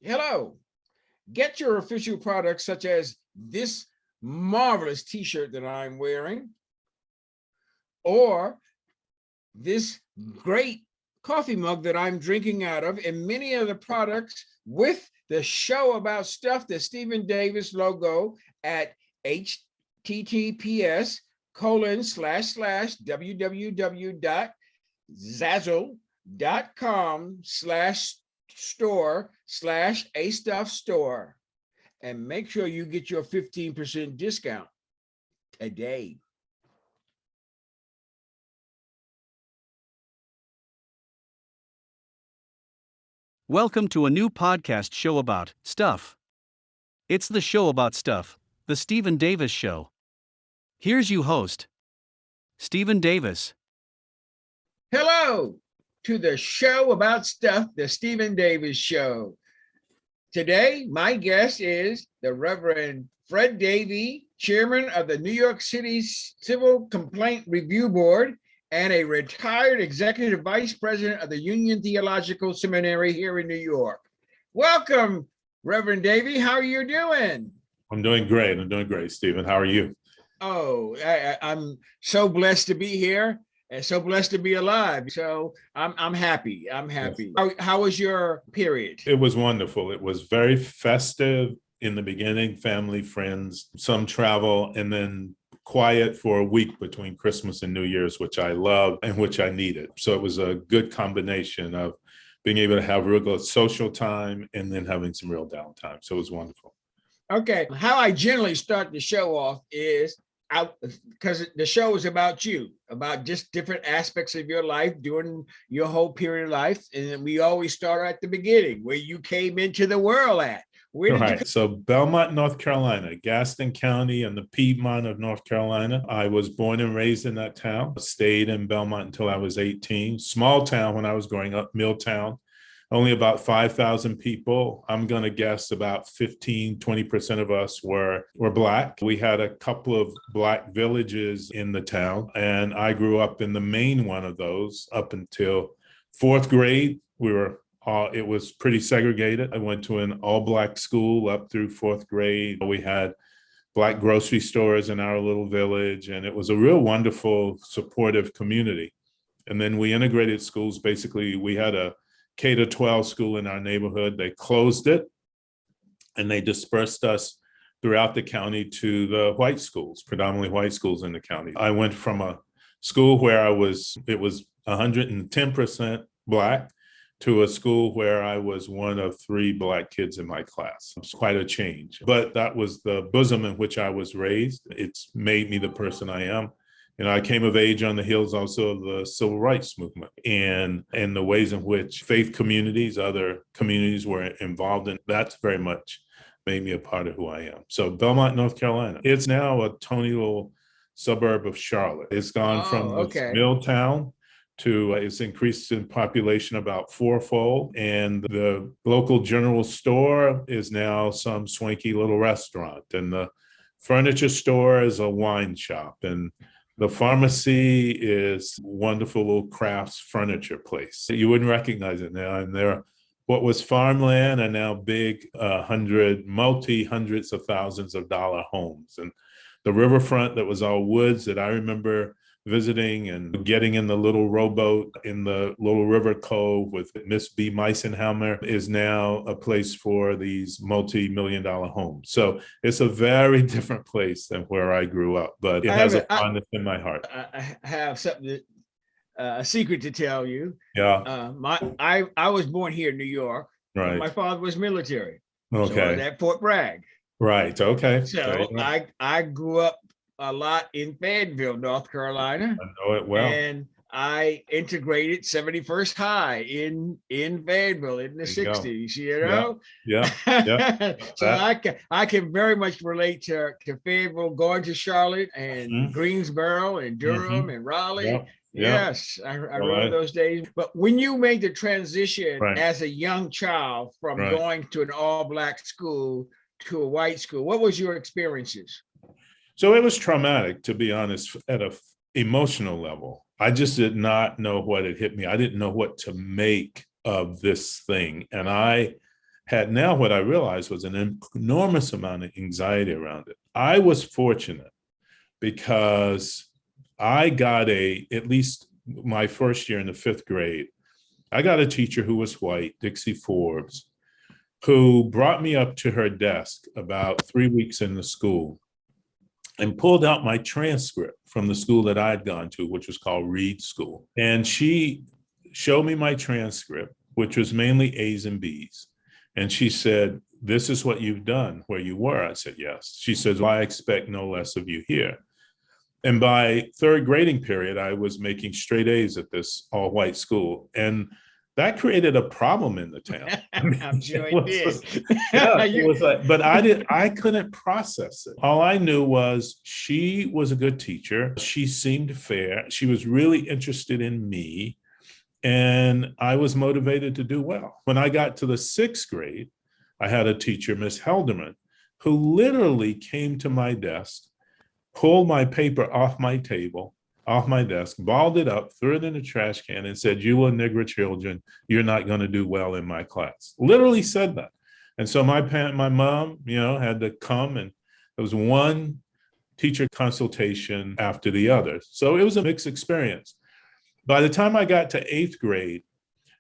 Hello. Get your official products such as this marvelous t-shirt that I'm wearing, or this great coffee mug that I'm drinking out of, and many other products with the show about stuff, the Stephen Davis logo at https://www.zazzle.com/store/a-stuff-store, and make sure you get your 15% discount today. Welcome to a new podcast show about stuff. It's the show about stuff, the Stephen Davis Show. Here's your host, Stephen Davis. Hello to the show about stuff, the Stephen Davis Show. Today, my guest is the Reverend Fred Davie, chairman of the New York City Civil Complaint Review Board and a retired executive vice president of the Union Theological Seminary here in New York. Welcome, Reverend Davie. How are you doing? I'm doing great, Stephen. How are you? Oh, I'm so blessed to be here and so blessed to be alive. So I'm happy. Yes. How was your period? It was wonderful. It was very festive in the beginning, family, friends, some travel, and then quiet for a week between Christmas and New Year's, which I love and which I needed. So it was a good combination of being able to have real good social time and then having some real downtime. So it was wonderful. Okay. How I generally start the show off is because the show is about you, about just different aspects of your life during your whole period of life. And we always start at the beginning, where you came into the world at. Where did you... So Belmont, North Carolina, Gaston County and the Piedmont of North Carolina. I was born and raised in that town. Stayed in Belmont until I was 18. Small town when I was growing up, Milltown. Only about 5,000 people. I'm going to guess about 20% of us were Black. We had a couple of Black villages in the town, and I grew up in the main one of those up until fourth grade. It was pretty segregated. I went to an all-Black school up through fourth grade. We had Black grocery stores in our little village, and it was a real wonderful, supportive community. And then we integrated schools. Basically, we had a K-12 school in our neighborhood. They closed it, and they dispersed us throughout the county to the white schools, predominantly white schools in the county. I went from a school where it was 110% Black to a school where I was one of 3 Black kids in my class. It's quite a change, but that was the bosom in which I was raised. It's made me the person I am. And I came of age on the heels also of the civil rights movement and the ways in which faith communities, other communities were involved in. That's very much made me a part of who I am. So Belmont, North Carolina, it's now a tiny little suburb of Charlotte. It's gone from the mill town to it's increased in population about 4-fold. And the local general store is now some swanky little restaurant. And the furniture store is a wine shop. And the pharmacy is a wonderful little crafts furniture place. You wouldn't recognize it now. And what was farmland are now big hundreds of thousands of dollar homes. And the riverfront that was all woods that I remember visiting and getting in the little rowboat in the little river cove with Miss B. Meisenheimer is now a place for these multi-million-dollar homes. So it's a very different place than where I grew up, but it has a fondness in my heart. I have something, a secret to tell you. Yeah. I was born here in New York. Right. My father was military. Okay. So I was at Fort Bragg. Right. Okay. So I grew up a lot in Fayetteville, North Carolina. I know it well. And I integrated 71st High in Fayetteville in the 60s, you know? Yeah. So I can very much relate to Fayetteville, going to Charlotte and Greensboro and Durham and Raleigh. Yeah. Yes, I remember those days. But when you made the transition as a young child from going to an all-Black school to a white school, what was your experiences? So it was traumatic, to be honest, at an emotional level. I just did not know what had hit me. I didn't know what to make of this thing. And I had now what I realized was an enormous amount of anxiety around it. I was fortunate because I got at least my first year in the 5th grade, I got a teacher who was white, Dixie Forbes, who brought me up to her desk about 3 weeks in the school and pulled out my transcript from the school that I had gone to, which was called Reed School. And she showed me my transcript, which was mainly A's and B's. And she said, "This is what you've done where you were." I said, "Yes." She says, "Well, I expect no less of you here." And by 3rd grading period, I was making straight A's at this all-white school. And that created a problem in the town. I'm sure it did. Yeah, it was like, but I couldn't process it. All I knew was she was a good teacher. She seemed fair. She was really interested in me. And I was motivated to do well. When I got to the 6th grade, I had a teacher, Miss Helderman, who literally came to my desk, pulled my paper off my table, off my desk, balled it up, threw it in the trash can, and said, "You are Negro children. You're not going to do well in my class." Literally said that. And so my mom, had to come, and there was one teacher consultation after the other. So it was a mixed experience. By the time I got to 8th grade,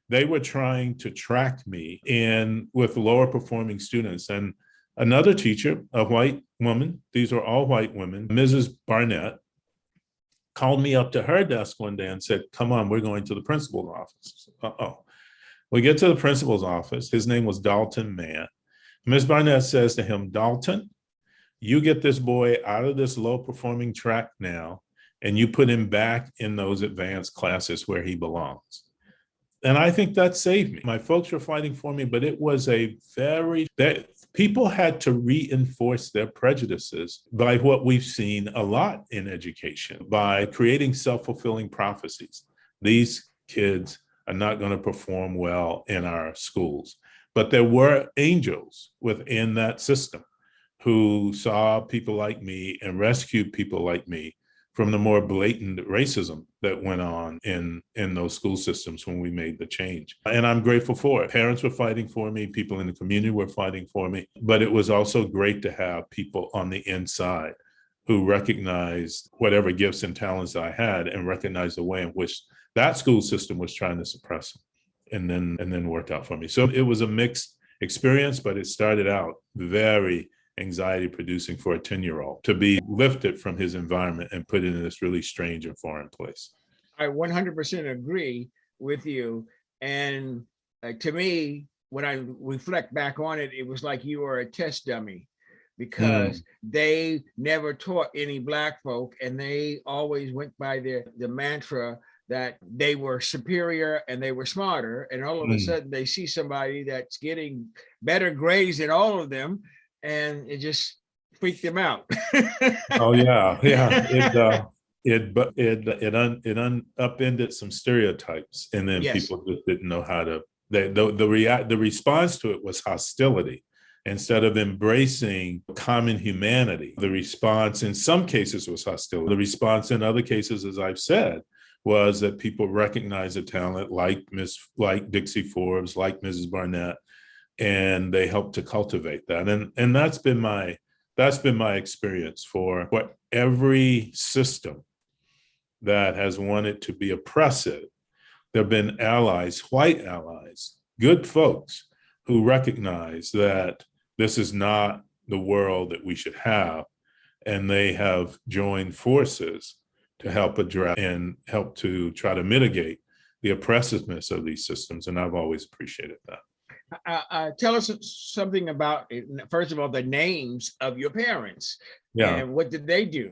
they were trying to track me in with lower performing students. And another teacher, a white woman, these are all white women, Mrs. Barnett, called me up to her desk one day and said, "Come on, we're going to the principal's office." Uh-oh. We get to the principal's office. His name was Dalton Mann. Ms. Barnett says to him, "Dalton, you get this boy out of this low performing track now, and you put him back in those advanced classes where he belongs." And I think that saved me. My folks were fighting for me, but it was people had to reinforce their prejudices by what we've seen a lot in education, by creating self-fulfilling prophecies. These kids are not going to perform well in our schools. But there were angels within that system who saw people like me and rescued people like me from the more blatant racism that went on in those school systems when we made the change. And I'm grateful for it. Parents were fighting for me, people in the community were fighting for me, but it was also great to have people on the inside who recognized whatever gifts and talents I had and recognized the way in which that school system was trying to suppress them, and then worked out for me. So it was a mixed experience, but it started out very anxiety producing for a 10-year-old to be lifted from his environment and put in this really strange and foreign place. I 100% agree with you. And to me, when I reflect back on it, it was like you were a test dummy, because they never taught any Black folk, and they always went by the mantra that they were superior and they were smarter. And all of a sudden they see somebody that's getting better grades than all of them, and it just freaked them out. Oh yeah. It upended some stereotypes, and then Yes. people just didn't know how to. The response to it was hostility instead of embracing common humanity. The response in some cases was hostility. The response in other cases, as I've said, was that people recognize a talent like Dixie Forbes, like Mrs. Barnett, and they help to cultivate that. And that's been my experience for every system that has wanted to be oppressive. There have been allies, white allies, good folks who recognize that this is not the world that we should have, and they have joined forces to help address and help to try to mitigate the oppressiveness of these systems. And I've always appreciated that. Tell us something about, first of all, the names of your parents. Yeah. And what did they do?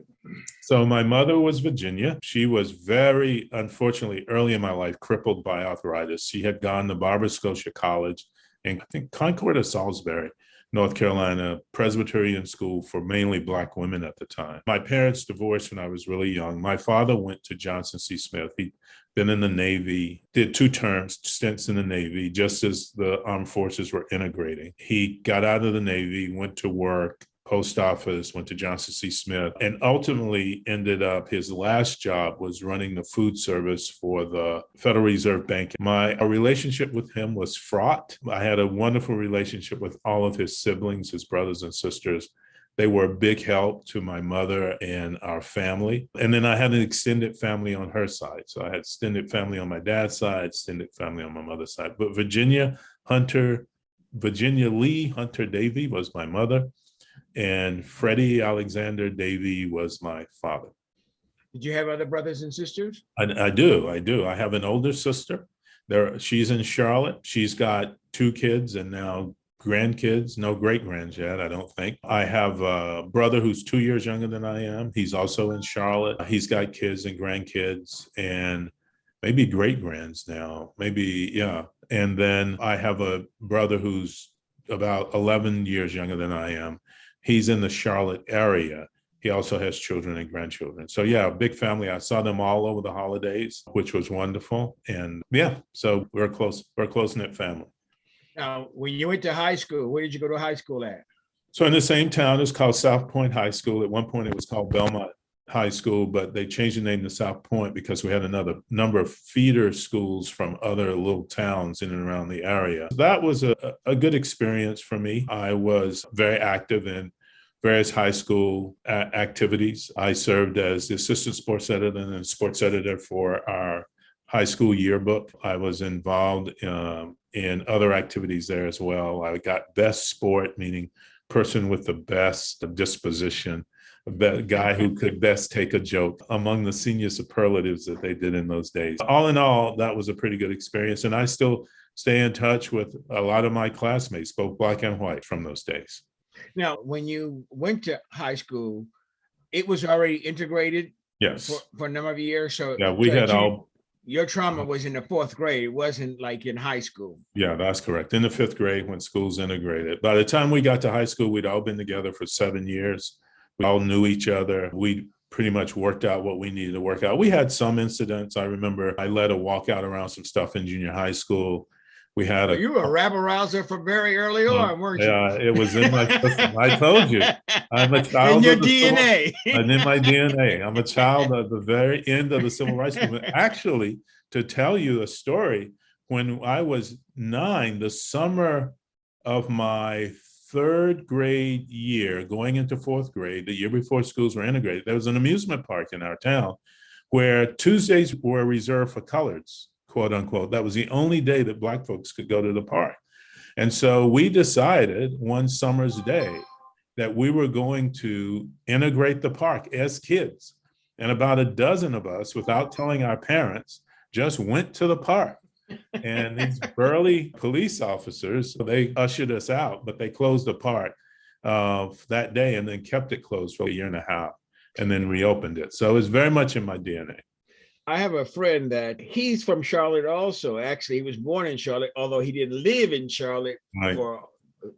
So my mother was Virginia. She was very, unfortunately, early in my life, crippled by arthritis. She had gone to Barbara Scotia College in, I think, Concord or Salisbury, North Carolina, Presbyterian school for mainly Black women at the time. My parents divorced when I was really young. My father went to Johnson C. Smith. He'd been in the Navy, did 2 stints in the Navy, just as the armed forces were integrating. He got out of the Navy, went to work post office, went to Johnson C. Smith, and ultimately ended up, his last job was running the food service for the Federal Reserve Bank. My relationship with him was fraught. I had a wonderful relationship with all of his siblings, his brothers and sisters. They were a big help to my mother and our family. And then I had an extended family on her side. So I had extended family on my dad's side, extended family on my mother's side. But Virginia Lee Hunter Davie was my mother, and Freddie Alexander Davie was my father. Did you have other brothers and sisters? I do. I have an older sister. She's in Charlotte. She's got 2 kids and now grandkids, no great-grands yet, I don't think. I have a brother who's 2 years younger than I am. He's also in Charlotte. He's got kids and grandkids and maybe great-grands now, maybe, yeah. And then I have a brother who's about 11 years younger than I am. He's in the Charlotte area. He also has children and grandchildren. So yeah, a big family. I saw them all over the holidays, which was wonderful. And yeah, so we're a close-knit family. Now, when you went to high school, where did you go to high school at? So in the same town, it's called South Point High School. At one point, it was called Belmont High School, but they changed the name to South Point because we had another number of feeder schools from other little towns in and around the area. That was a good experience for me. I was very active in various high school activities. I served as the assistant sports editor and sports editor for our high school yearbook. I was involved in other activities there as well. I got best sport, meaning person with the best disposition, the guy who could best take a joke, among the senior superlatives that they did in those days. All in all, that was a pretty good experience. And I still stay in touch with a lot of my classmates, both black and white, from those days. Now, when you went to high school, it was already integrated. Yes. For a number of years. So yeah, we had all. Your trauma was in the 4th grade. It wasn't like in high school. Yeah, that's correct. In the 5th grade, when schools integrated. By the time we got to high school, we'd all been together for 7 years. We all knew each other. We pretty much worked out what we needed to work out. We had some incidents. I remember I led a walkout around some stuff in junior high school. We had you were a rabble-rouser from very early on, weren't you? Yeah, it was in my system. I told you. I'm a child in your of the DNA. And in my DNA. I'm a child of the very end of the civil rights movement. Actually, to tell you a story, when I was 9, the summer of my 3rd grade year, going into 4th grade, the year before schools were integrated, there was an amusement park in our town where Tuesdays were reserved for coloreds, quote unquote. That was the only day that Black folks could go to the park. And so we decided one summer's day that we were going to integrate the park as kids. And about a dozen of us, without telling our parents, just went to the park. And these burly police officers, they ushered us out, but they closed the park that day and then kept it closed for a year and a half and then reopened it. So it's very much in my DNA. I have a friend that he's from Charlotte also. Actually, he was born in Charlotte, although he didn't live in Charlotte Right. for,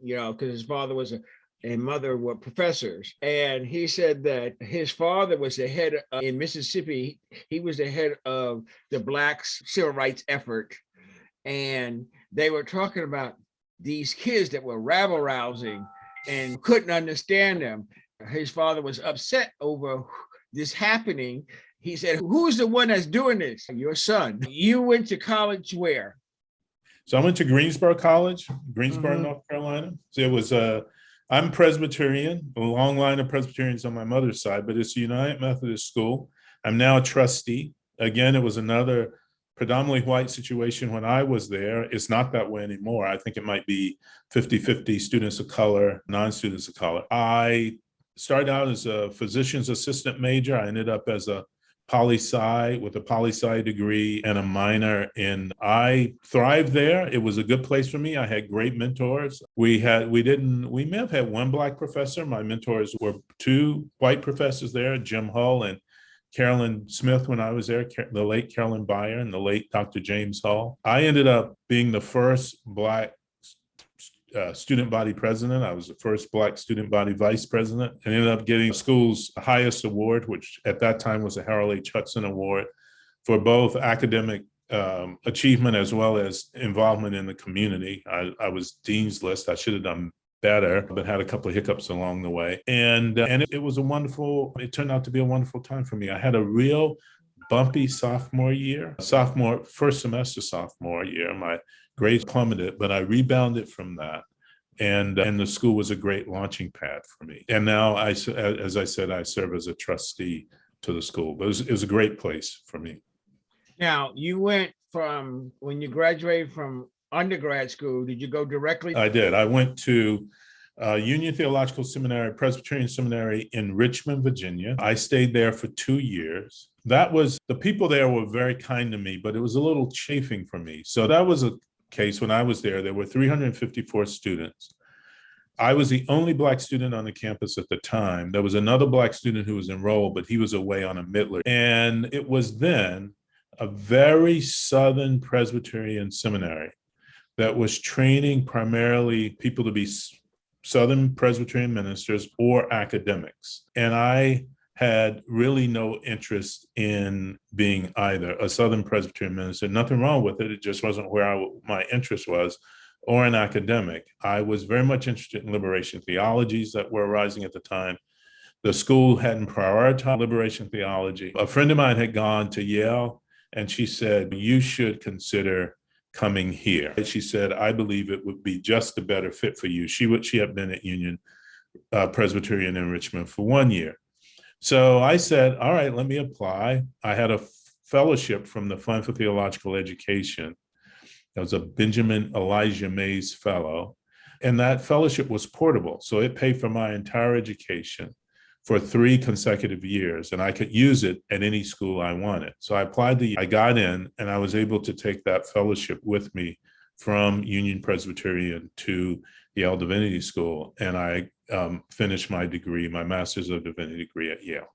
because his father was and mother were professors. And he said that his father was the head in Mississippi. He was the head of the Black civil rights effort. And they were talking about these kids that were rabble rousing and couldn't understand them. His father was upset over this happening. He said, who's the one that's doing this? Your son. You went to college where? So I went to Greensboro College, Greensboro, North Carolina. So it was I'm Presbyterian, a long line of Presbyterians on my mother's side, but it's a United Methodist school. I'm now a trustee. Again, it was another predominantly white situation when I was there. It's not that way anymore. I think it might be 50-50 students of color, non-students of color. I started out as a physician's assistant major. I ended up as a poli-sci with a poli-sci degree and a minor, and I thrived there. It was a good place for me. I had great mentors. We may have had one Black professor. My mentors were 2 white professors there, Jim Hull and Carolyn Smith when I was there, the late Carolyn Byer and the late Dr. James Hull. I ended up being the first Black student body president. I was the first Black student body vice president, and ended up getting the school's highest award, which at that time was the Harold H. Hudson Award, for both academic achievement as well as involvement in the community. I was Dean's List. I should have done better, but had a couple of hiccups along the way. And it was it turned out to be a wonderful time for me. I had a real bumpy first semester sophomore year. My grades plummeted, but I rebounded from that. And the school was a great launching pad for me. And now, as I said, I serve as a trustee to the school. But it was a great place for me. Now, you went when you graduated from undergrad school, did you go directly? I did. I went to Union Theological Seminary, Presbyterian Seminary in Richmond, Virginia. I stayed there for 2 years. The people there were very kind to me, but it was a little chafing for me. So that was a case when I was there. There were 354 students. I was the only Black student on the campus at the time. There was another Black student who was enrolled, but he was away on a Midler. And it was then a very Southern Presbyterian seminary that was training primarily people to be Southern Presbyterian ministers or academics. And I had really no interest in being either a Southern Presbyterian minister, nothing wrong with it, it just wasn't where my interest was, or an academic. I was very much interested in liberation theologies that were arising at the time. The school hadn't prioritized liberation theology. A friend of mine had gone to Yale, and she said, you should consider coming here. She said, I believe it would be just a better fit for you. She had been at Union Presbyterian in Richmond for 1 year. So I said, all right, let me apply. I had a fellowship from the Fund for Theological Education. That was a Benjamin Elijah Mays Fellow. And that fellowship was portable. So it paid for my entire education for 3 consecutive years, and I could use it at any school I wanted. So I I got in, and I was able to take that fellowship with me from Union Presbyterian to Yale Divinity School, and I finished my degree, my Master's of Divinity degree at Yale.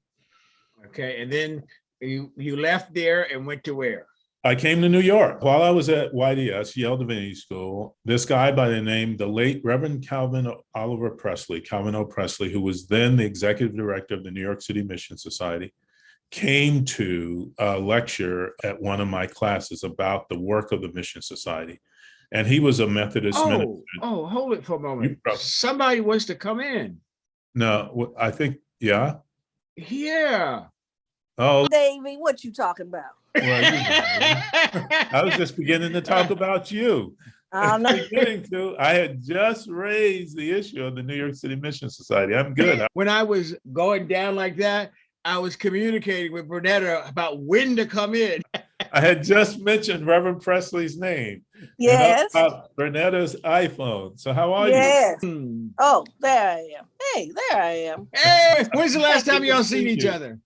Okay, and then you left there and went to where? I came to New York. While I was at YDS, Yale Divinity School, this guy by the name, the late Reverend Calvin O. Presley, who was then the executive director of the New York City Mission Society, came to lecture at one of my classes about the work of the Mission Society. And he was a Methodist minister. Oh, hold it for a moment. Somebody wants to come in. No, I think, yeah. Yeah. Oh, Davey, what you talking about? Well, I was just beginning to talk about you. I had just raised the issue of the New York City Mission Society. I'm good. When I was going down like that, I was communicating with Bernetta about when to come in. I had just mentioned Reverend Presley's name. Yes. About Bernetta's iPhone. So how are you? Yes. Oh, there I am. Hey, there I am. Hey, when's the last time y'all seen each other?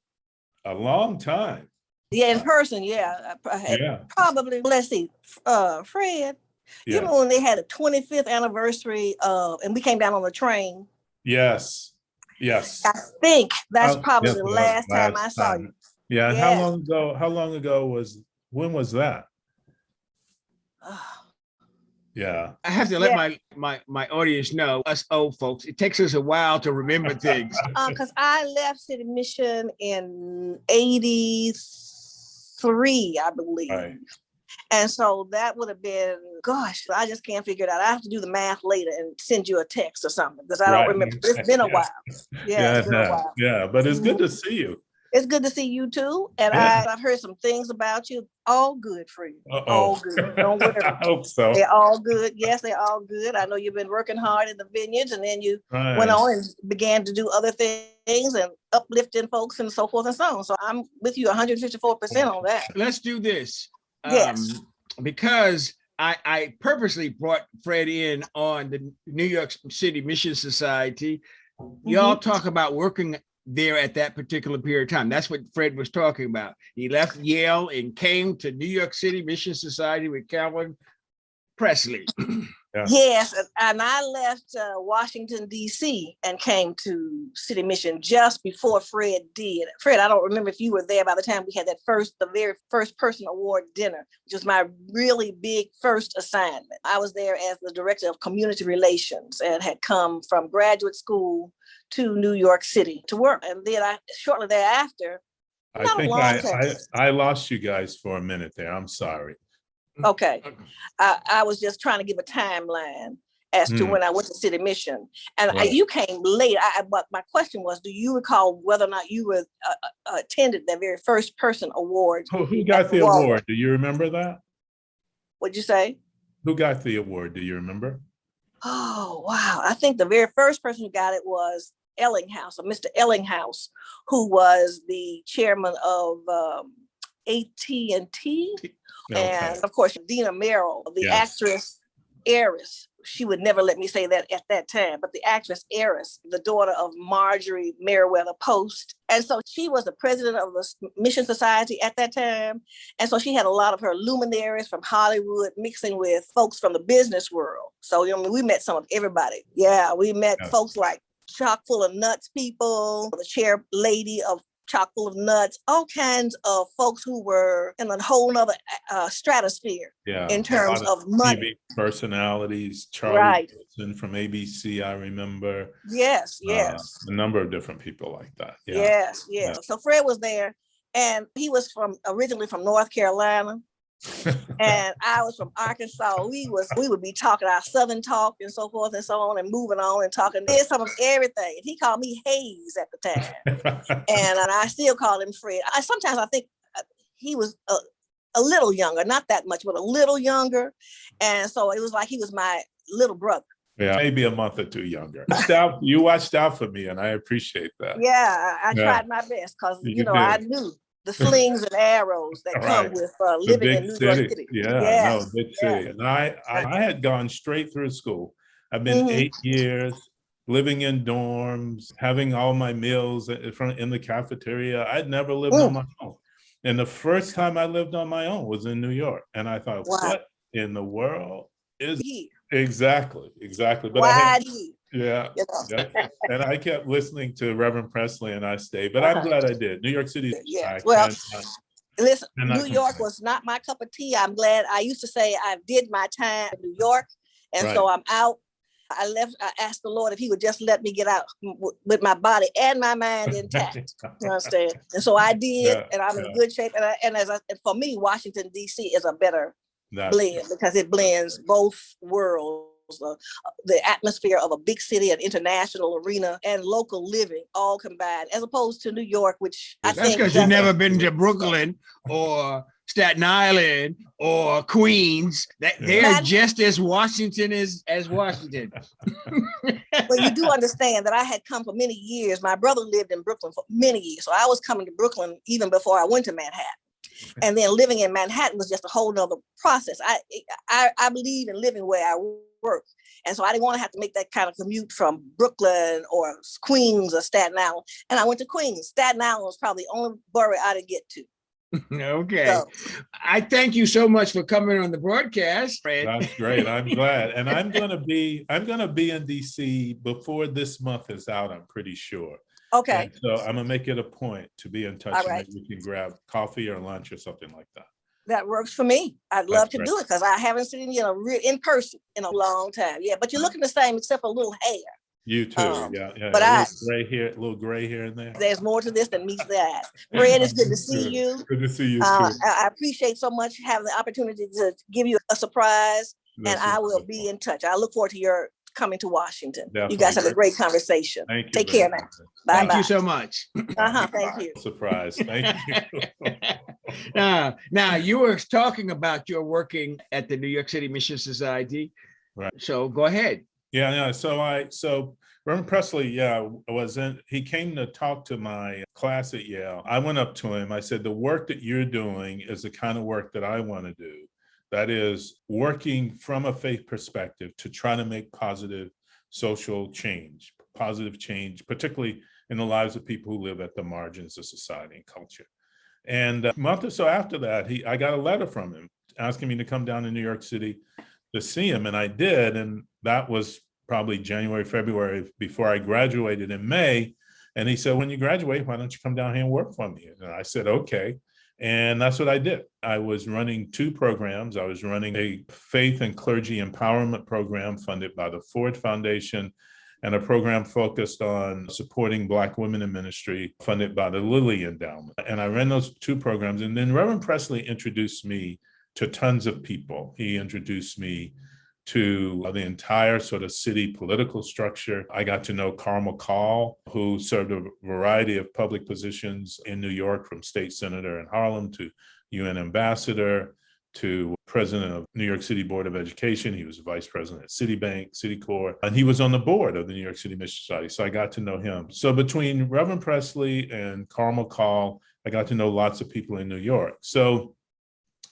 A long time. Yeah, in person, yeah. Probably, let's see, Fred, you remember when they had a 25th anniversary and we came down on the train? Yes. I think that's probably the last time I saw you. Yeah, and how long ago when was that? Yeah. I have to let my audience know, us old folks, it takes us a while to remember things. Because I left City Mission in 83, I believe. Right. And so that would have been, gosh, I just can't figure it out. I have to do the math later and send you a text or something because I don't remember. It's been a while. Yeah, it's been a while. Yeah, but it's good to see you. It's good to see you too. And I've heard some things about you. All good for you. All good. Don't worry. I hope so. They're all good. Yes, they're all good. I know you've been working hard in the vineyards, and then you went on and began to do other things and uplifting folks and so forth and so on. So I'm with you 154% on that. Let's do this. Yes. Because I purposely brought Fred in on the New York City Mission Society. Y'all talk about working there at that particular period of time. That's what Fred was talking about. He left Yale and came to New York City Mission Society with Calvin Presley. Yes, and I left Washington, D.C. and came to City Mission just before Fred did. Fred, I don't remember if you were there by the time we had the very first person award dinner, which was my really big first assignment. I was there as the director of community relations and had come from graduate school to New York City to work. And then shortly thereafter, I think I lost you guys for a minute there. I'm sorry. Okay. I was just trying to give a timeline. as to when I went to City Mission. And you came late. But my question was, do you recall whether or not you were attended the very first person award? Who got the award? Do you remember that? What'd you say? Who got the award? Do you remember? Oh, wow. I think the very first person who got it was Ellinghouse, or Mr. Ellinghouse, who was the chairman of AT&T. And of course, Dina Merrill, the actress heiress. She would never let me say that at that time, but the actress heiress, the daughter of Marjorie Merriweather Post. And so she was the president of the Mission Society at that time. And so she had a lot of her luminaries from Hollywood mixing with folks from the business world. So, we met some of everybody. Yeah, we met folks like Chock full of nuts people, the chair lady of Chock full of nuts, all kinds of folks who were in a whole nother stratosphere in terms of money. TV personalities, Charlie Wilson from ABC, I remember. Yes. A number of different people like that. Yes. So Fred was there, and he was originally from North Carolina. And I was from Arkansas. We would be talking our Southern talk and so forth and so on, and moving on and talking. Did some of everything. He called me Hayes at the time, and I still call him Fred. Sometimes I think he was a little younger, not that much, but a little younger, and so it was like he was my little brother. Yeah, maybe a month or two younger. You watched out for me, and I appreciate that. Yeah, I tried my best because I knew the slings and arrows that come with living in New York City. Big city. And I had gone straight through school. I've been 8 years living in dorms, having all my meals in the cafeteria. I'd never lived on my own. And the first time I lived on my own was in New York. And I thought, what in the world is it? Exactly. But and I kept listening to Reverend Presley, and I stayed. But I'm glad I did. New York City. Listen, New York was not my cup of tea. I'm glad. I used to say I did my time in New York, and so I'm out. I left. I asked the Lord if He would just let me get out with my body and my mind intact. You understand? And so I did, and I'm in good shape. And for me, Washington D.C. is a better blend because it blends both worlds. The atmosphere of a big city, an international arena, and local living all combined, as opposed to New York, which I think that's because you've never been to Brooklyn or Staten Island or Queens. They're just as Washington as Washington. Well, you do understand that I had come for many years. My brother lived in Brooklyn for many years, so I was coming to Brooklyn even before I went to Manhattan. And then living in Manhattan was just a whole nother process. I believe in living where I work. And so I didn't want to have to make that kind of commute from Brooklyn or Queens or Staten Island. And I went to Queens. Staten Island was probably the only borough I didn't get to. Okay. So, I thank you so much for coming on the broadcast, Fred. That's great. I'm glad. And I'm gonna be in DC before this month is out, I'm pretty sure. Okay. And so I'm gonna make it a point to be in touch. Right. And we can grab coffee or lunch or something like that. That works for me. I'd love to do it because I haven't seen you in person in a long time. Yeah, but you're looking the same except for a little hair. You too. But a little gray here and there. There's more to this than meets the eyes. Fred, it's good to see you. Good to see you too. I appreciate so much having the opportunity to give you a surprise, and I will be in touch. I look forward to your coming to Washington. Definitely. You guys have a great conversation. Thank you. Take care now. Bye. Thank you so much. Thank you. Surprise. Thank you. Now you were talking about your working at the New York City Mission Society. Right. So go ahead. Yeah. So Reverend Presley, he came to talk to my class at Yale. I went up to him. I said, the work that you're doing is the kind of work that I want to do. That is working from a faith perspective to try to make positive social change, particularly in the lives of people who live at the margins of society and culture. And a month or so after that, I got a letter from him asking me to come down to New York City to see him. And I did. And that was probably January, February, before I graduated in May. And he said, when you graduate, why don't you come down here and work for me? And I said, okay. And that's what I did. I was running 2 programs. I was running a faith and clergy empowerment program funded by the Ford Foundation and a program focused on supporting Black women in ministry funded by the Lilly Endowment. And I ran those 2 programs. And then Reverend Presley introduced me to tons of people. He introduced me to the entire sort of city political structure. I got to know Carmel Call, who served a variety of public positions in New York, from state senator in Harlem to UN ambassador to president of New York City Board of Education. He was vice president at Citibank, Citicorp, and he was on the board of the New York City Mission Society. So I got to know him. So between Reverend Presley and Carmel Call, I got to know lots of people in New York. So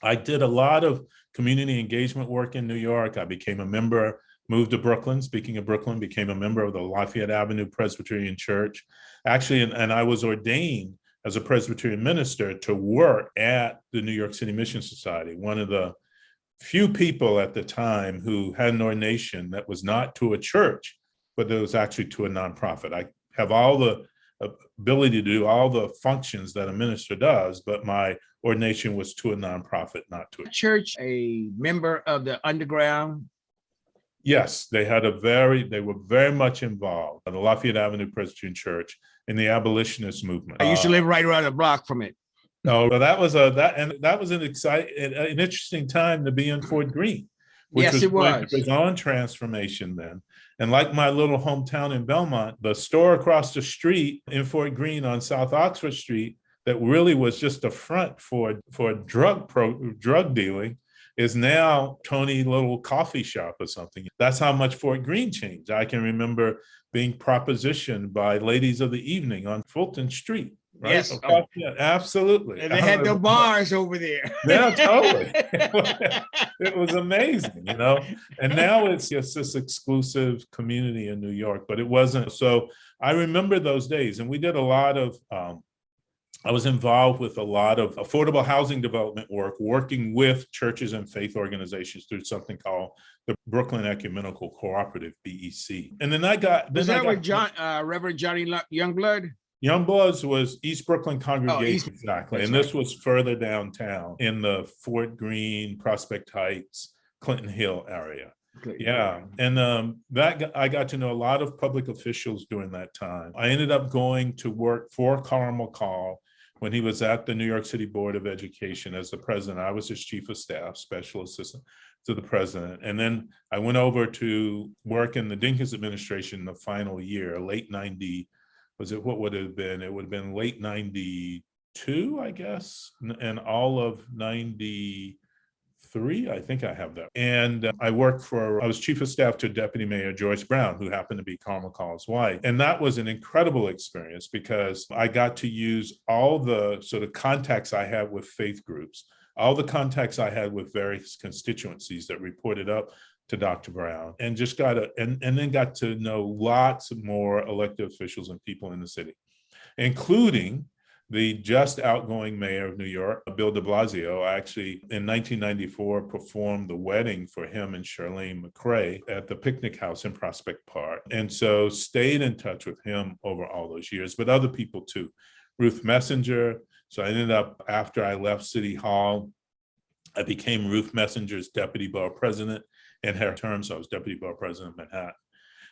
I did a lot of community engagement work in New York. I became a member, moved to Brooklyn. Speaking of Brooklyn, became a member of the Lafayette Avenue Presbyterian Church. Actually, and I was ordained as a Presbyterian minister to work at the New York City Mission Society, one of the few people at the time who had an ordination that was not to a church, but that was actually to a nonprofit. I have all the ability to do all the functions that a minister does, but my ordination was to a nonprofit, not to a church. A member of the underground? Yes, they were very much involved in the Lafayette Avenue Presbyterian Church in the abolitionist movement. I used to live right around the block from it. No, but that was an interesting time to be in Fort Greene, Yes, it was. It was on transformation then. And like my little hometown in Belmont, the store across the street in Fort Greene on South Oxford Street that really was just a front for drug dealing is now Tony little coffee shop or something. That's how much Fort Greene changed. I can remember being propositioned by ladies of the evening on Fulton Street. Right? Yes, Yeah, absolutely. And they had the bars over there. Yeah, totally. It was amazing, you know. And now it's just this exclusive community in New York, but it wasn't. So I remember those days, and we did a lot of. I was involved with a lot of affordable housing development work, working with churches and faith organizations through something called the Brooklyn Ecumenical Cooperative, BEC. And then Was that with Reverend Johnny Youngblood? Youngbloods was East Brooklyn Congregation, exactly. And this was further downtown in the Fort Greene, Prospect Heights, Clinton Hill area. Yeah, and I got to know a lot of public officials during that time. I ended up going to work for Carmel Call when he was at the New York City Board of Education as the president. I was his chief of staff, special assistant to the president. And then I went over to work in the Dinkins administration the final year, late 90. What would it have been? It would have been late 92, I guess, and all of 93. I think I have that. And I was chief of staff to Deputy Mayor George Brown, who happened to be Carmel Call's wife. And that was an incredible experience because I got to use all the sort of contacts I had with faith groups, all the contacts I had with various constituencies that reported up to Dr. Brown, and just then got to know lots more elected officials and people in the city, including the just outgoing mayor of New York, Bill De Blasio. I actually, in 1994, performed the wedding for him and Charlene McCrae at the Picnic House in Prospect Park. And so stayed in touch with him over all those years, but other people too. Ruth Messenger. So I ended up, after I left City Hall, I became Ruth Messenger's deputy borough president in her term. So I was deputy borough president of Manhattan.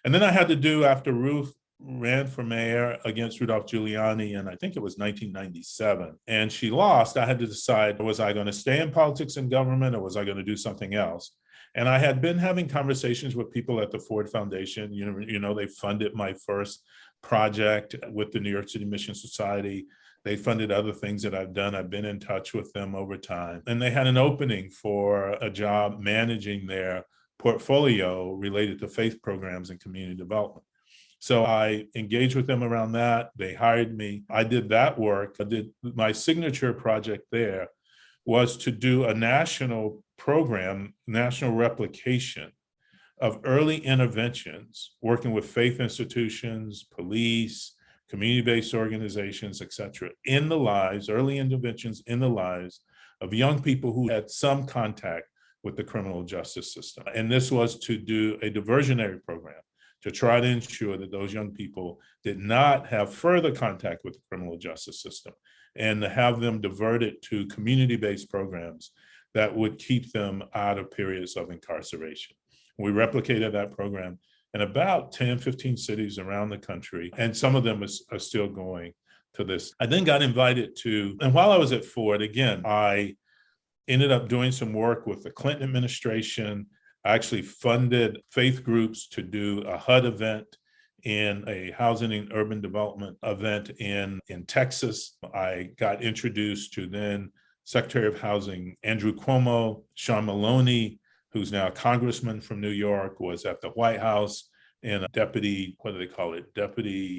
And then I had to do, after Ruth ran for mayor against Rudolph Giuliani, and I think it was 1997, and she lost, I had to decide, was I going to stay in politics and government, or was I going to do something else? And I had been having conversations with people at the Ford Foundation. You know, they funded my first project with the New York City Mission Society. They funded other things that I've done. I've been in touch with them over time. And they had an opening for a job managing their portfolio related to faith programs and community development. So I engaged with them around that. They hired me. I did that work. My signature project there was to do a national program, national replication of early interventions, working with faith institutions, police, community-based organizations, et cetera, in the lives, early interventions in the lives of young people who had some contact with the criminal justice system. And this was to do a diversionary program to try to ensure that those young people did not have further contact with the criminal justice system, and to have them diverted to community-based programs that would keep them out of periods of incarceration. We replicated that program in about 10, 15 cities around the country, and some of them are still going to this. I then got invited to, and while I was at Ford, again, I ended up doing some work with the Clinton administration. I actually funded faith groups to do a HUD event in a housing and urban development event in Texas. I got introduced to then Secretary of Housing Andrew Cuomo. Sean Maloney, who's now a congressman from New York, was at the White House in a deputy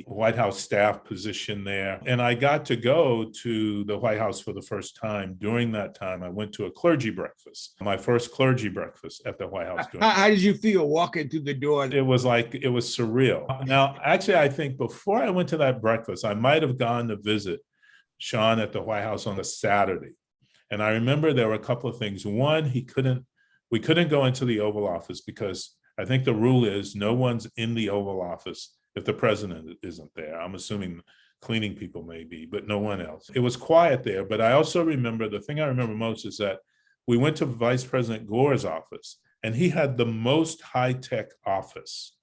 White House staff position there. And I got to go to the White House for the first time. During that time, I went to a clergy breakfast, my first clergy breakfast at the White House. How did you feel walking through the door? It was surreal. Now, actually, I think before I went to that breakfast, I might have gone to visit Sean at the White House on a Saturday. And I remember there were a couple of things. One, we couldn't go into the Oval Office because I think the rule is no one's in the Oval Office if the president isn't there. I'm assuming cleaning people may be, but no one else. It was quiet there. But I also remember, the thing I remember most is that we went to Vice President Gore's office, and he had the most high-tech office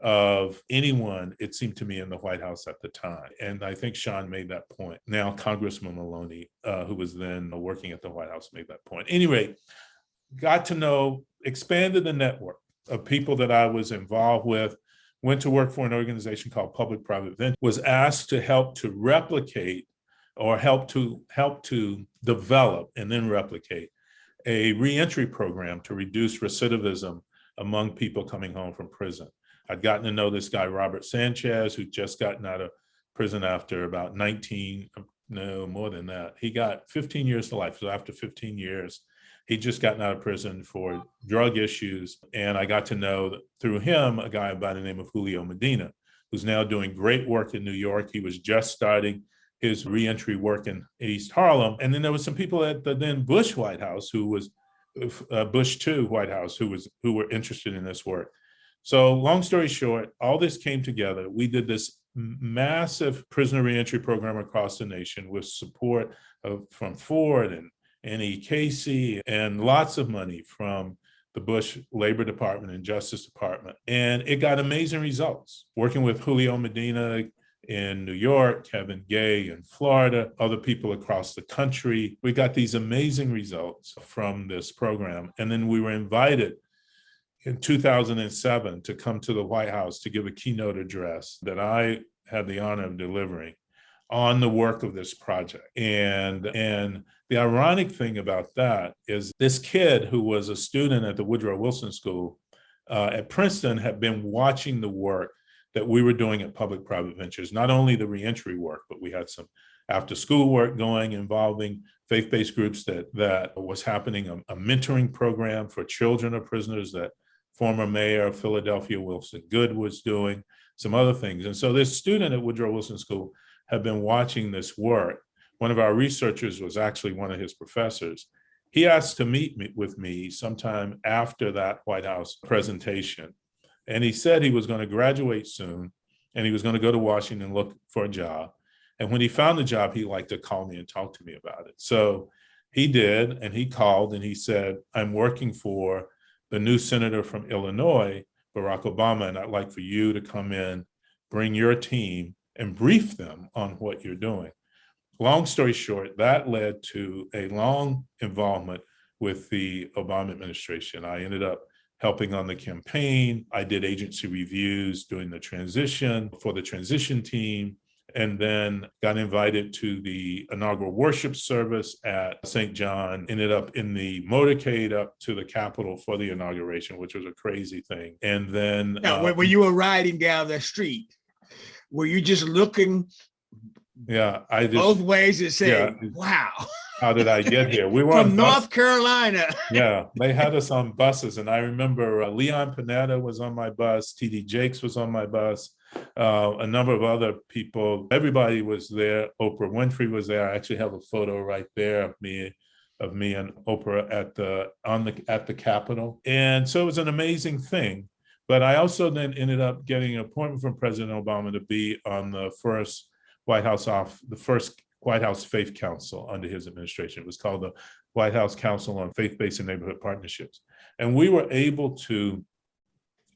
of anyone, it seemed to me, in the White House at the time. And I think Sean made that point. Now, Congressman Maloney, who was then working at the White House, made that point. Anyway, got to know, expanded the network of people that I was involved with, went to work for an organization called Public-Private Venture, was asked to help to replicate or help to develop and then replicate a reentry program to reduce recidivism among people coming home from prison. I'd gotten to know this guy, Robert Sanchez, who'd just gotten out of prison after about 19, no, more than that. He got 15 years to life. So after 15 years, he'd just gotten out of prison for drug issues. And I got to know through him a guy by the name of Julio Medina, who's now doing great work in New York. He was just starting his reentry work in East Harlem. And then there was some people at the then Bush White House, who was Bush II White House, who were interested in this work. So long story short, all this came together. We did this massive prisoner reentry program across the nation with support from Ford and Annie Casey and lots of money from the Bush Labor Department and Justice Department. And it got amazing results. Working with Julio Medina in New York, Kevin Gay in Florida, other people across the country, we got these amazing results from this program. And then we were invited in 2007 to come to the White House to give a keynote address that I had the honor of delivering on the work of this project. And the ironic thing about that is this kid who was a student at the Woodrow Wilson School at Princeton had been watching the work that we were doing at Public-Private Ventures, not only the reentry work, but we had some after-school work going involving faith-based groups that was happening, a mentoring program for children of prisoners that former mayor of Philadelphia, Wilson Goode, was doing, some other things. And so this student at Woodrow Wilson School had been watching this work. One of our researchers was actually one of his professors. He asked to meet with me sometime after that White House presentation. And he said he was going to graduate soon and he was going to go to Washington and look for a job. And when he found the job, he'd like to call me and talk to me about it. So he did, and he called and he said, I'm working for the new senator from Illinois, Barack Obama, and I'd like for you to come in, bring your team, and brief them on what you're doing. Long story short, that led to a long involvement with the Obama administration. I ended up helping on the campaign. I did agency reviews during the transition for the transition team, and then got invited to the inaugural worship service at St. John, ended up in the motorcade up to the Capitol for the inauguration, which was a crazy thing. And then- Now, when you were riding down the street, were you just looking both ways and saying, wow. How did I get here? We were from North Carolina. Yeah, they had us on buses. And I remember Leon Panetta was on my bus, T.D. Jakes was on my bus, a number of other people. Everybody was there. Oprah Winfrey was there. I actually have a photo right there of me and Oprah at the Capitol. And so it was an amazing thing. But I also then ended up getting an appointment from President Obama to be on the first White House Faith Council under his administration. It was called the White House Council on Faith-Based and Neighborhood Partnerships. And we were able to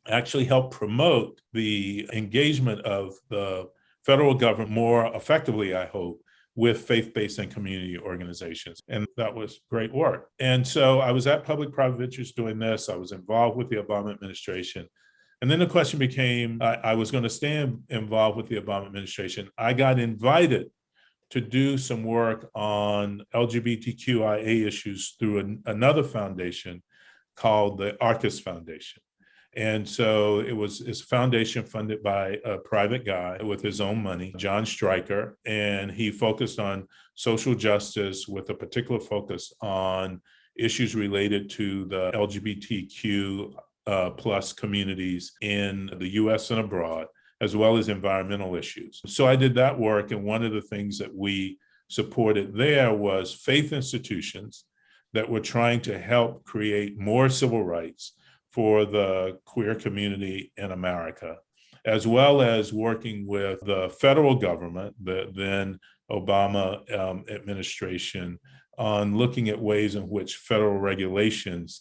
actually help promote the engagement of the federal government more effectively, I hope, with faith-based and community organizations. And that was great work. And so I was at Public-Private Ventures doing this. I was involved with the Obama administration. And then the question became, I was going to stay involved with the Obama administration. I got invited to do some work on LGBTQIA issues through another foundation called the Arcus Foundation. And so it's a foundation funded by a private guy with his own money, John Stryker, and he focused on social justice with a particular focus on issues related to the LGBTQ plus communities in the US and abroad, as well as environmental issues. So I did that work, and one of the things that we supported there was faith institutions that were trying to help create more civil rights for the queer community in America, as well as working with the federal government, the then Obama administration, on looking at ways in which federal regulations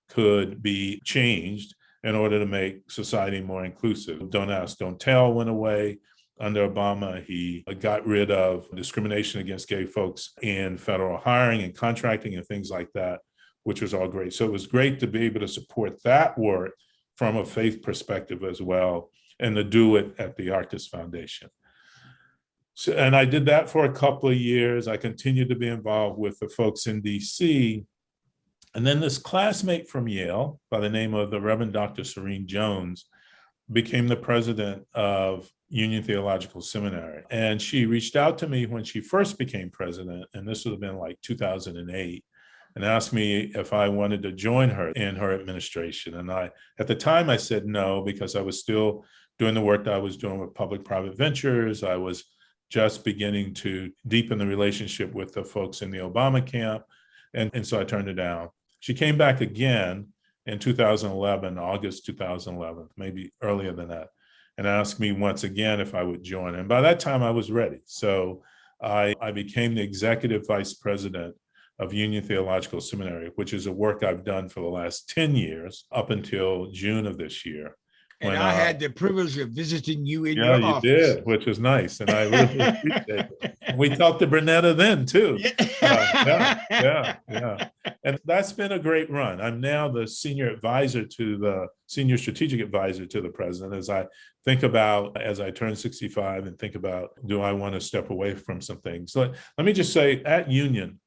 could be changed in order to make society more inclusive. Don't Ask, Don't Tell went away under Obama. He got rid of discrimination against gay folks in federal hiring and contracting and things like that, which was all great. So it was great to be able to support that work from a faith perspective as well, and to do it at the Arcus Foundation. So, and I did that for a couple of years. I continued to be involved with the folks in DC. And then this classmate from Yale by the name of the Reverend Dr. Serene Jones became the president of Union Theological Seminary. And she reached out to me when she first became president, and this would have been like 2008, and asked me if I wanted to join her in her administration. And at the time I said no, because I was still doing the work that I was doing with Public-Private Ventures. I was just beginning to deepen the relationship with the folks in the Obama camp. And so I turned it down. She came back again in 2011, August 2011, maybe earlier than that, and asked me once again if I would join. And by that time I was ready. So I became the executive vice president of Union Theological Seminary, which is a work I've done for the last 10 years up until June of this year. And I had the privilege of visiting you in your office. office. Yeah, you did, which was nice. And I really appreciate it. We talked to Bernetta then too. Yeah. And that's been a great run. I'm now the senior strategic advisor to the president as I turn 65 and think about, do I want to step away from some things? So let me just say, at Union,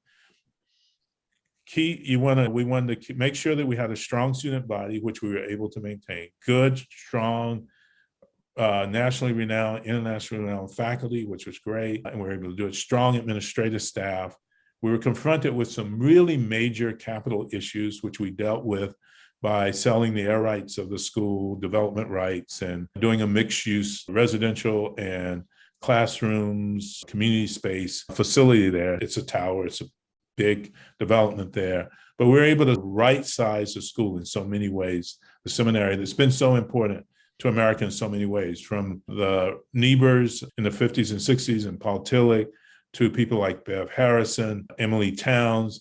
we wanted to make sure that we had a strong student body, which we were able to maintain. Good, strong, nationally renowned, internationally renowned faculty, which was great, and we were able to do it. Strong administrative staff. We were confronted with some really major capital issues, which we dealt with by selling the air rights of the school, development rights, and doing a mixed-use residential and classrooms, community space facility there. It's a tower. It's a big development there, but we're able to right-size the school in so many ways, the seminary that's been so important to America in so many ways, from the Niebers in the 50s and 60s and Paul Tillich to people like Bev Harrison, Emily Towns,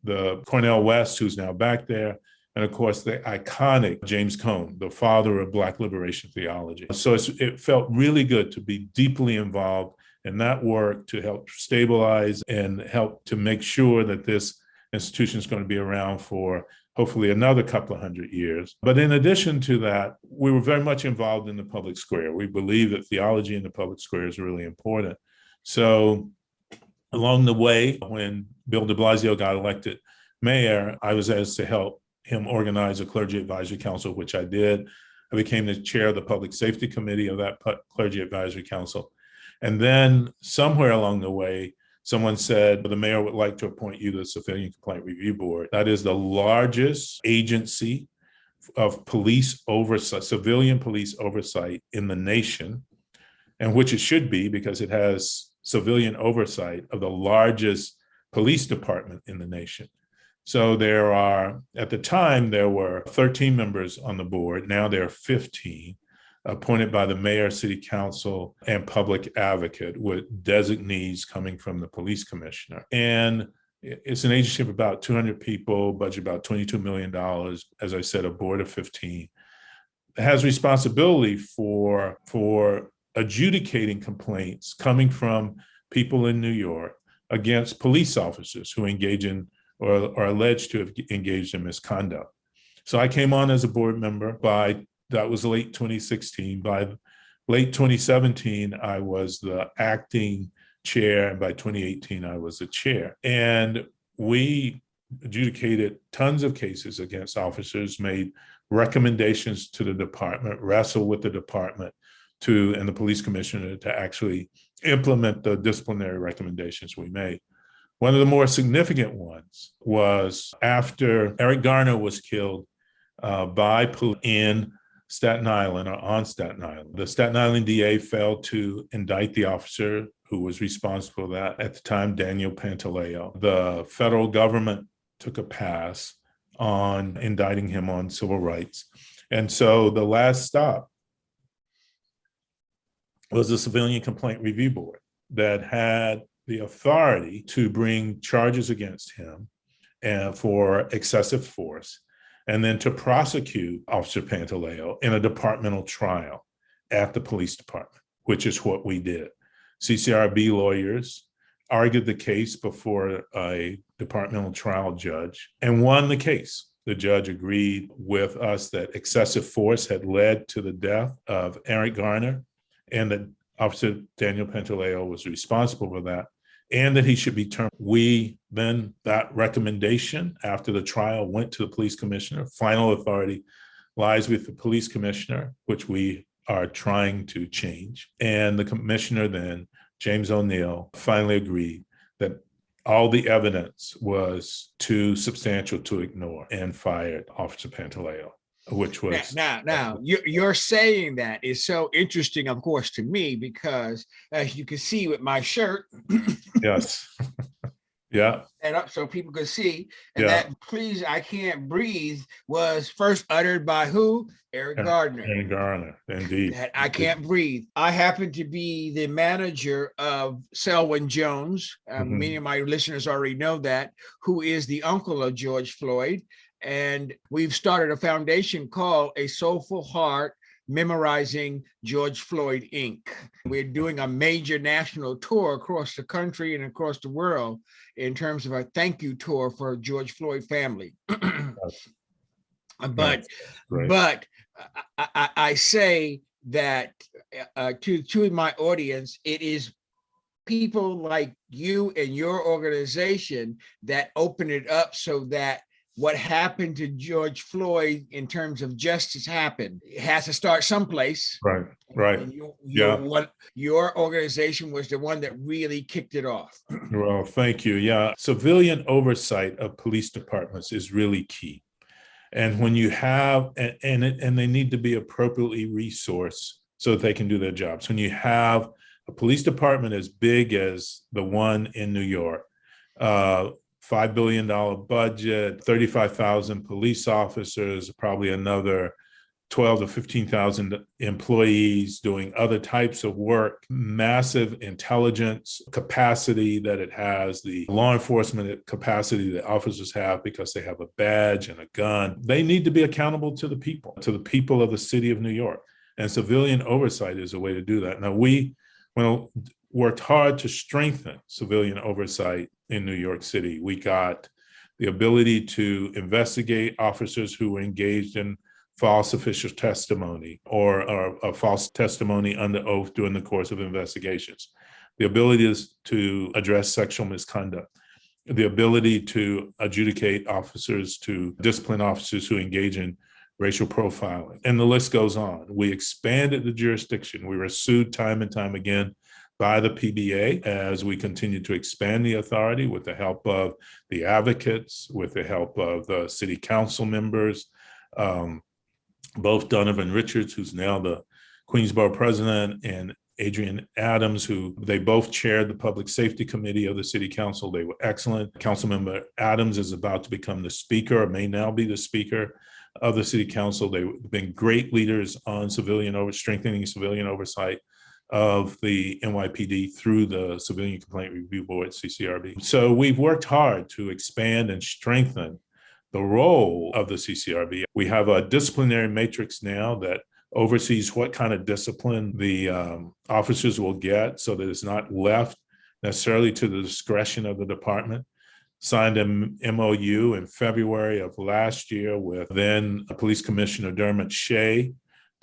the Cornel West, who's now back there, and of course the iconic James Cone, the father of Black liberation theology. So it felt really good to be deeply involved in that work to help stabilize and help to make sure that this institution is going to be around for hopefully another couple of 100 years. But in addition to that, we were very much involved in the public square. We believe that theology in the public square is really important. So along the way, when Bill De Blasio got elected mayor, I was asked to help him organize a clergy advisory council, which I did. I became the chair of the public safety committee of that clergy advisory council. And then somewhere along the way, someone said, the mayor would like to appoint you to the Civilian Complaint Review Board. That is the largest agency of police oversight, civilian police oversight in the nation, and which it should be because it has civilian oversight of the largest police department in the nation. So at the time, there were 13 members on the board. Now there are 15. Appointed by the mayor, city council, and public advocate, with designees coming from the police commissioner. And it's an agency of about 200 people, budget about $22 million. As I said, a board of 15. It has responsibility for adjudicating complaints coming from people in New York against police officers who engage in or are alleged to have engaged in misconduct. So I came on as a board member that was late 2016. By late 2017, I was the acting chair, and by 2018, I was the chair. And we adjudicated tons of cases against officers, made recommendations to the department, wrestled with the department and the police commissioner to actually implement the disciplinary recommendations we made. One of the more significant ones was after Eric Garner was killed by police in Staten Island or on Staten Island. The Staten Island DA failed to indict the officer who was responsible for that at the time, Daniel Pantaleo. The federal government took a pass on indicting him on civil rights. And so the last stop was the Civilian Complaint Review Board that had the authority to bring charges against him for excessive force, and then to prosecute Officer Pantaleo in a departmental trial at the police department, which is what we did. CCRB lawyers argued the case before a departmental trial judge and won the case. The judge agreed with us that excessive force had led to the death of Eric Garner, and that Officer Daniel Pantaleo was responsible for that, and that he should be terminated. That recommendation after the trial went to the police commissioner. Final authority lies with the police commissioner, which we are trying to change. And the commissioner then, James O'Neill, finally agreed that all the evidence was too substantial to ignore and fired Officer Pantaleo, which was... Now, you're saying that is so interesting, of course, to me, because as you can see with my shirt. Yes. Yeah. And up so people could see. And that "Please, I Can't Breathe" was first uttered by who? Eric Gardner. Eric Garner, indeed. That "I Can't Breathe." I happen to be the manager of Selwyn Jones. Many of my listeners already know that, who is the uncle of George Floyd. And we've started a foundation called A Soulful Heart Memorizing George Floyd, Inc. We're doing a major national tour across the country and across the world in terms of a thank you tour for George Floyd family. But I say that to my audience, it is people like you and your organization that open it up so that what happened to George Floyd in terms of justice happened. It has to start someplace. Right. And your organization was the one that really kicked it off. Well, thank you. Yeah, civilian oversight of police departments is really key. And when you have, and they need to be appropriately resourced so that they can do their jobs. When you have a police department as big as the one in New York, $5 billion budget, 35,000 police officers, probably another 12 to 15,000 employees doing other types of work, massive intelligence capacity that it has, the law enforcement capacity that officers have because they have a badge and a gun. They need to be accountable to the people of the city of New York. And civilian oversight is a way to do that. Now, we worked hard to strengthen civilian oversight in New York City. We got the ability to investigate officers who were engaged in false official testimony or a false testimony under oath during the course of investigations. The ability to address sexual misconduct. The ability to adjudicate officers, to discipline officers who engage in racial profiling. And the list goes on. We expanded the jurisdiction. We were sued time and time again by the PBA as we continue to expand the authority with the help of the advocates, with the help of the city council members, both Donovan Richards, who's now the Queensborough president, and Adrian Adams, who they both chaired the public safety committee of the city council. They were excellent. Councilmember Adams is about to become the speaker, or may now be the speaker of the city council. They've been great leaders on strengthening civilian oversight of the NYPD through the Civilian Complaint Review Board, CCRB. So we've worked hard to expand and strengthen the role of the CCRB. We have a disciplinary matrix now that oversees what kind of discipline the officers will get so that it's not left necessarily to the discretion of the department. Signed an MOU in February of last year with then Police Commissioner Dermot Shea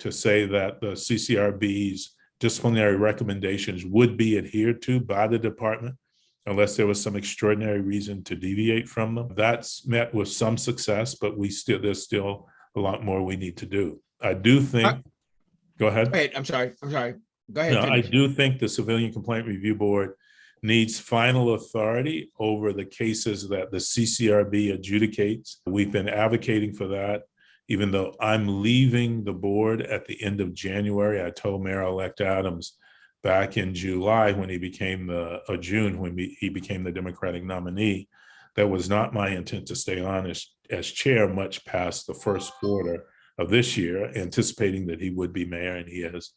to say that the CCRB's disciplinary recommendations would be adhered to by the department unless there was some extraordinary reason to deviate from them. That's met with some success, but there's still a lot more we need to do. I do think, go ahead. Wait, I'm sorry. Go ahead. No, I do think the Civilian Complaint Review Board needs final authority over the cases that the CCRB adjudicates. We've been advocating for that, even though I'm leaving the board at the end of January. I told Mayor-elect Adams back in July when he became June when he became the Democratic nominee, that was not my intent to stay on as chair much past the first quarter of this year, anticipating that he would be mayor, and he is.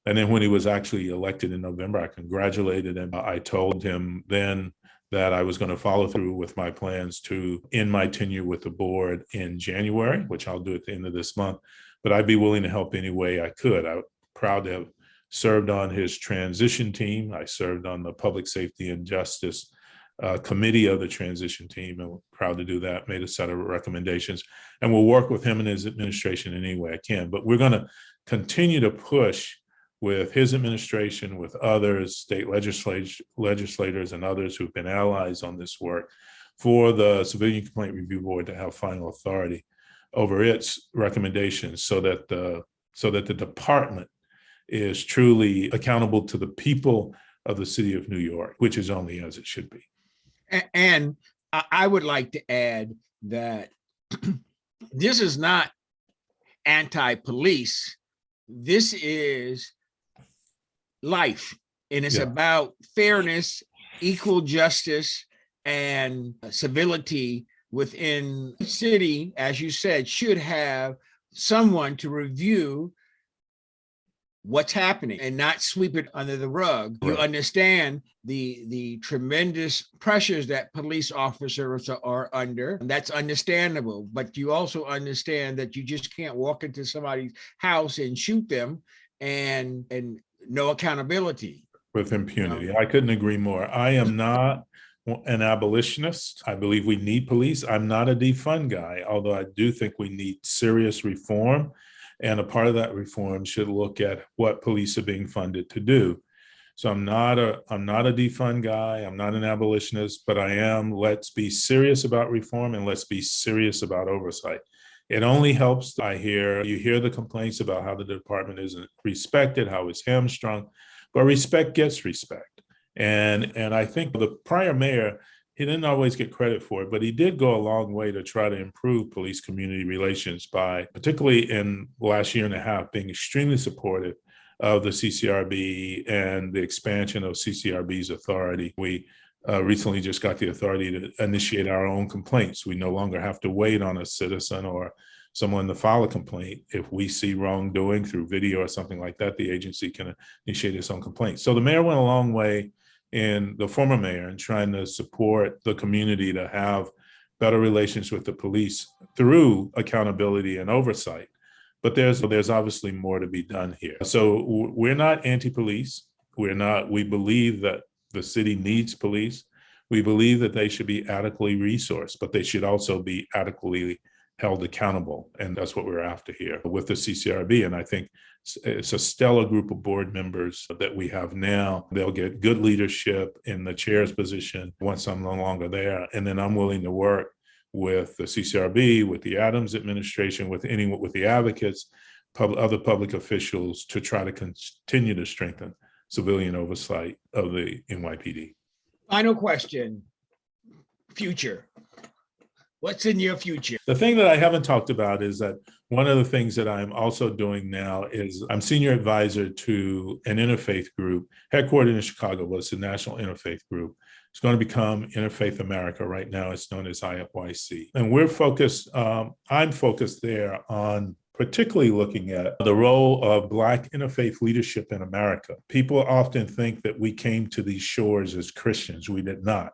And then when he was actually elected in November, I congratulated him. I told him then that I was going to follow through with my plans to end my tenure with the board in January, which I'll do at the end of this month. But I'd be willing to help any way I could. I'm proud to have served on his transition team. I served on the Public Safety and Justice committee of the transition team, and we're proud to do that, made a set of recommendations. And we'll work with him and his administration in any way I can. But we're going to continue to push with his administration, with others, state legislators and others who've been allies on this work, for the Civilian Complaint Review Board to have final authority over its recommendations so that the department is truly accountable to the people of the city of New York, which is only as it should be. And I would like to add that this is not anti-police. This is life, and it's about fairness, equal justice, and civility within the city. As you said, should have someone to review what's happening and not sweep it under the rug. Right. You understand the tremendous pressures that police officers are under, and that's understandable, but you also understand that you just can't walk into somebody's house and shoot them and no accountability. With impunity. I couldn't agree more. I am not an abolitionist. I believe we need police. I'm not a defund guy, although I do think we need serious reform. And a part of that reform should look at what police are being funded to do. So I'm not a defund guy. I'm not an abolitionist, but I am, let's be serious about reform and let's be serious about oversight. It only helps. You hear the complaints about how the department isn't respected, how it's hamstrung, but respect gets respect. And I think the prior mayor, he didn't always get credit for it, but he did go a long way to try to improve police community relations by, particularly in the last year and a half, being extremely supportive of the CCRB and the expansion of CCRB's authority. We recently just got the authority to initiate our own complaints. We no longer have to wait on a citizen or someone to file a complaint. If we see wrongdoing through video or something like that, the agency can initiate its own complaint. So the mayor went a long way, in the former mayor, in trying to support the community to have better relations with the police through accountability and oversight. But there's obviously more to be done here. So we're not anti-police. We believe that the city needs police. We believe that they should be adequately resourced, but they should also be adequately held accountable. And that's what we're after here with the CCRB. And I think it's a stellar group of board members that we have now. They'll get good leadership in the chair's position once I'm no longer there. And then I'm willing to work with the CCRB, with the Adams administration, with the advocates, other public officials to try to continue to strengthen civilian oversight of the NYPD. Final question, future. What's in your future? The thing that I haven't talked about is that one of the things that I'm also doing now is I'm senior advisor to an interfaith group headquartered in Chicago, but it's a national interfaith group. It's going to become Interfaith America. Right now, it's known as IFYC. And we're focused, I'm focused there on particularly looking at the role of Black interfaith leadership in America. People often think that we came to these shores as Christians. We did not.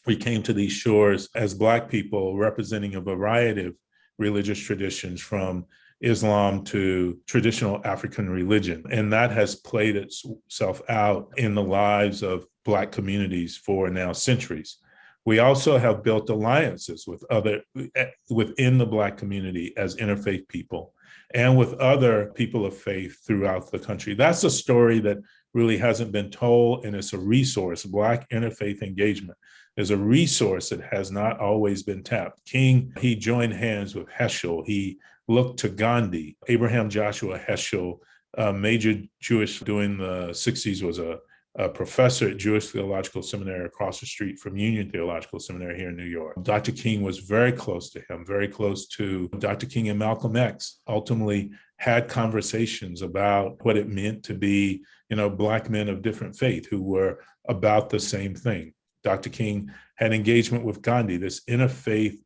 We came to these shores as Black people representing a variety of religious traditions, from Islam to traditional African religion. And that has played itself out in the lives of Black communities for now centuries. We also have built alliances with within the Black community as interfaith people and with other people of faith throughout the country. That's a story that really hasn't been told, and it's a resource. Black interfaith engagement is a resource that has not always been tapped. King, he joined hands with Heschel. He looked to Gandhi. Abraham Joshua Heschel, a major Jewish during the 60s, was a professor at Jewish Theological Seminary across the street from Union Theological Seminary here in New York. Dr. King was very close to him, very close to Dr. King and Malcolm X, ultimately had conversations about what it meant to be, Black men of different faith who were about the same thing. Dr. King had engagement with Gandhi. This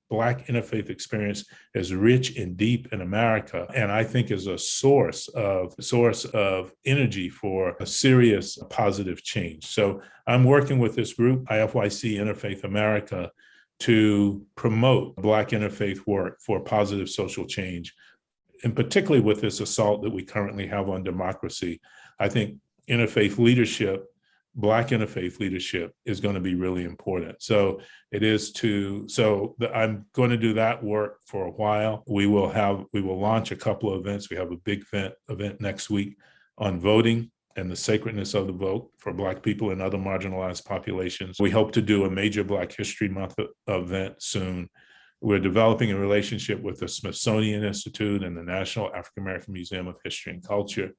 Black interfaith experience is rich and deep in America, and I think is a source of energy for a serious positive change. So I'm working with this group, IFYC Interfaith America, to promote Black interfaith work for positive social change, and particularly with this assault that we currently have on democracy. I think interfaith leadership, Black interfaith leadership, is going to be really important. So I'm going to do that work for a while. We will launch a couple of events. We have a big event next week on voting and the sacredness of the vote for Black people and other marginalized populations. We hope to do a major Black History Month event soon. We're developing a relationship with the Smithsonian Institute and the National African American Museum of History and Culture,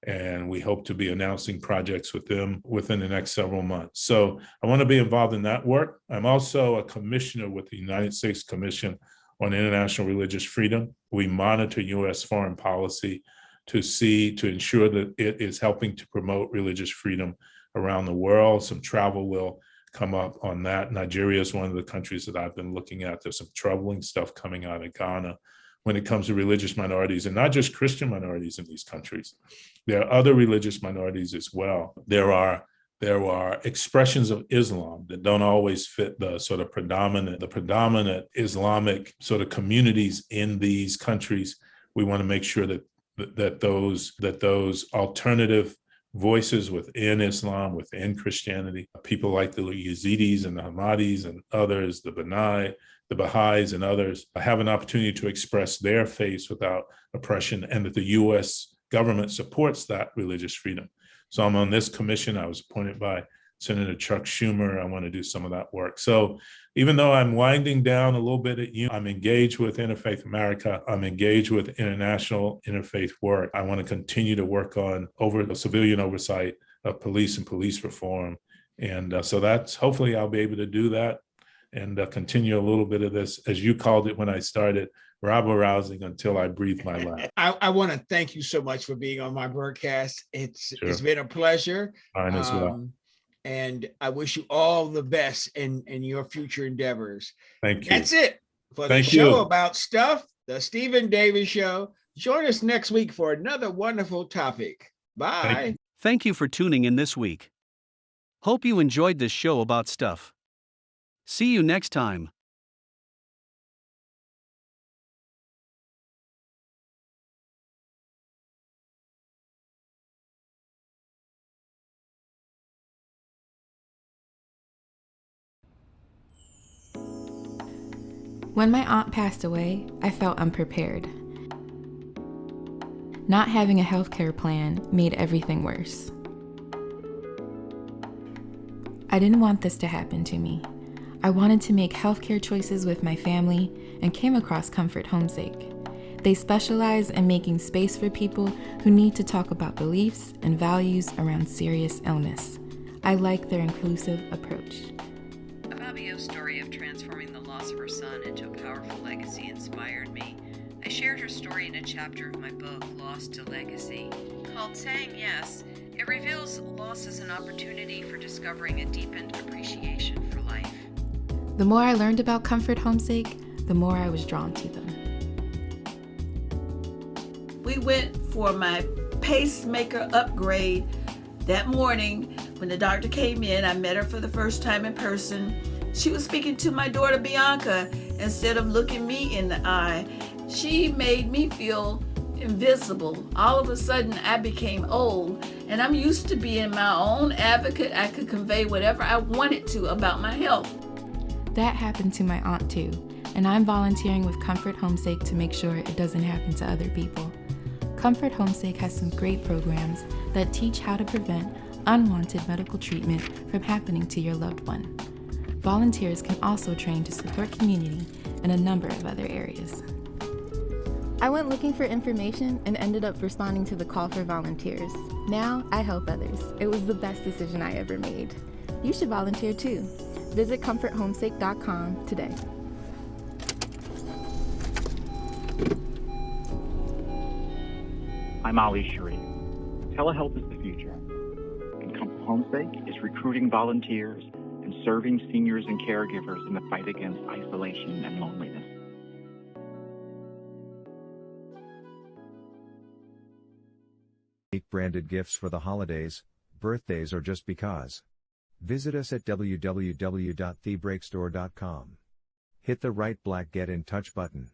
and we hope to be announcing projects with them within the next several months. So I want to be involved in that work. I'm also a commissioner with the United States Commission on International Religious Freedom. We monitor U.S. foreign policy to ensure that it is helping to promote religious freedom around the world. Some travel will come up on that. Nigeria is one of the countries that I've been looking at. There's some troubling stuff coming out of Ghana when it comes to religious minorities, and not just Christian minorities in these countries. There are other religious minorities as well. There are expressions of Islam that don't always fit the predominant Islamic sort of communities in these countries. We want to make sure that those alternative voices within Islam, within Christianity, people like the Yazidis and the Ahmadis and others, the Baha'is and others, have an opportunity to express their faith without oppression, and that the U.S. government supports that religious freedom. So I'm on this commission. I was appointed by Senator Chuck Schumer. I want to do some of that work. So even though I'm winding down a little bit at you, I'm engaged with Interfaith America. I'm engaged with international interfaith work. I want to continue to work on civilian oversight of police and police reform. And so that's, hopefully I'll be able to do that and continue a little bit of this, as you called it when I started, rabble-rousing until I breathe my last. I want to thank you so much for being on my broadcast. It's been a pleasure. Mine as well. And I wish you all the best in your future endeavors. Thank you. That's it for the show about stuff, the Stephen Davie Show. Join us next week for another wonderful topic. Bye. Thank you for tuning in this week. Hope you enjoyed this show about stuff. See you next time. When my aunt passed away, I felt unprepared. Not having a healthcare plan made everything worse. I didn't want this to happen to me. I wanted to make healthcare choices with my family and came across Comfort Homesake. They specialize in making space for people who need to talk about beliefs and values around serious illness. I like their inclusive approach. Fabio's story of transforming the loss of her son into a powerful legacy inspired me. I shared her story in a chapter of my book, Lost to Legacy. Called Saying Yes, it reveals loss as an opportunity for discovering a deepened appreciation for life. The more I learned about Comfort Homesake, the more I was drawn to them. We went for my pacemaker upgrade that morning. When the doctor came in, I met her for the first time in person. She was speaking to my daughter Bianca instead of looking me in the eye. She made me feel invisible. All of a sudden, I became old, And I'm used to being my own advocate. I could convey whatever I wanted to about my health. That happened to my aunt too, and I'm volunteering with Comfort Homesake to make sure it doesn't happen to other people. Comfort Homesake has some great programs that teach how to prevent unwanted medical treatment from happening to your loved one. Volunteers can also train to support community in a number of other areas. I went looking for information and ended up responding to the call for volunteers. Now I help others. It was the best decision I ever made. You should volunteer too. Visit comforthomesake.com today. I'm Ali Sharif. Telehealth is the future, and Comfort Homesake is recruiting volunteers and serving seniors and caregivers in the fight against isolation and loneliness. Branded gifts for the holidays, birthdays, or just because. Visit us at www.thebreakstore.com. Hit the right black Get in Touch button.